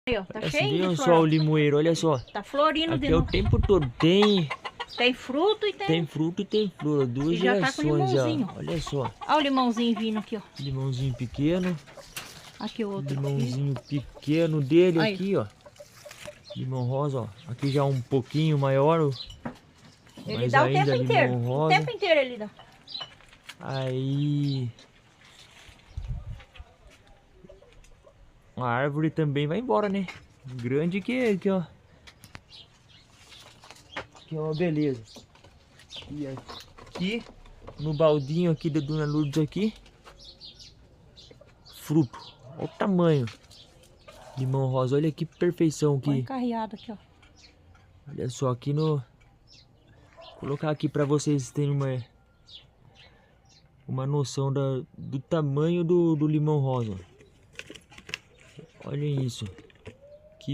Aí, ó, tá Assim, cheio olha de só flor. o limoeiro, olha só. Tá florindo Aqui de é o novo. tempo todo. Tem Tem fruto e tem... fruto e tem flor. Duas E já tá com gerações já. limãozinho. Olha só. Olha o limãozinho vindo aqui, ó. Limãozinho pequeno. Aqui o outro aqui. Limãozinho pequeno dele Aí. aqui, ó. Limão rosa, ó. Aqui já um pouquinho maior, Ele mas dá o ainda tempo inteiro. limão O rosa. tempo inteiro ele dá. Aí a árvore também vai embora, né? Grande que ó. Que é uma beleza. E aqui no baldinho aqui da Dona Lourdes aqui, fruto. Olha o tamanho. Limão rosa, olha que perfeição Põe aqui. carreado aqui, ó. Olha só aqui no... Vou colocar aqui para vocês terem uma noção do tamanho do limão rosa. Olhem isso. Que